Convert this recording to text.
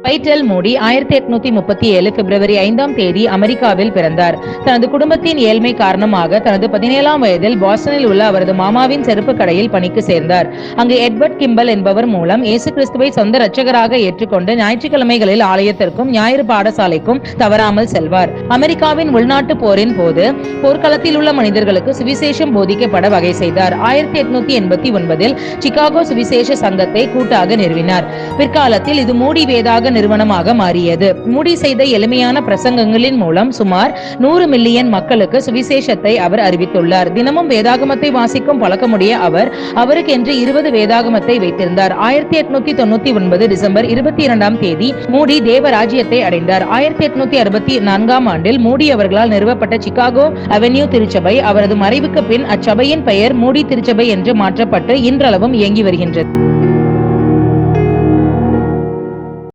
Phytol மூடி 1837 பிப்ரவரி 5ஆம் தேதி அமெரிக்காவில் பிறந்தார். தனது குடும்பத்தின் ஏழ்மை காரணமாக தனது 17ஆம் வயதில் பாஸ்டனில் உள்ள அவரது மாமாவின் செருப்பு கடையில் பணிக்கு சேர்ந்தார். அங்கு எட்வர்ட் கிம்பல் என்பவர் மூலம் இயேசு கிறிஸ்துவை சொந்த இரட்சகராக ஏற்றுக்கொண்டு ஞாயிற்றுக்கிழமைகளில் ஆலயத்திற்கும் ஞாயிறு பாடசாலைக்கும் தவறாமல் செல்வார். அமெரிக்காவின் உள்நாட்டு போரின் போது போர்க்களத்தில் உள்ள மனிதர்களுக்கு சுவிசேஷம் போதிக்கப்பட வகை செய்தார். 1889 சிகாகோ சுவிசேஷ சங்கத்தை கூட்டாக நிறுவினார். பிற்காலத்தில் இது மூடி வேதாக நிறுவனமாக மாறியது. மூடி செய்த எளிமையான பிரசங்கங்களின் மூலம் சுமார் 100 மில்லியன் மக்களுக்கு சுவிசேஷத்தை அவர் அறிவித்துள்ளார். தினமும் வேதாகமத்தை வாசிக்கும் பழக்கமுடைய அவர் அவருக்கென்று 20 வேதாகமத்தை வைத்திருந்தார். 1899 டிசம்பர் 22ஆம் தேதி மூடி தேவராஜ்யத்தை அடைந்தார். 1864ஆம் ஆண்டில் மூடி அவர்களால் நிறுவப்பட்ட சிகாகோ அவென்யூ திருச்சபை அவரது மறைவுக்கு பின் அச்சபையின் பெயர் மூடி திருச்சபை என்று மாற்றப்பட்டு இன்றளவும் இயங்கி வருகின்றது.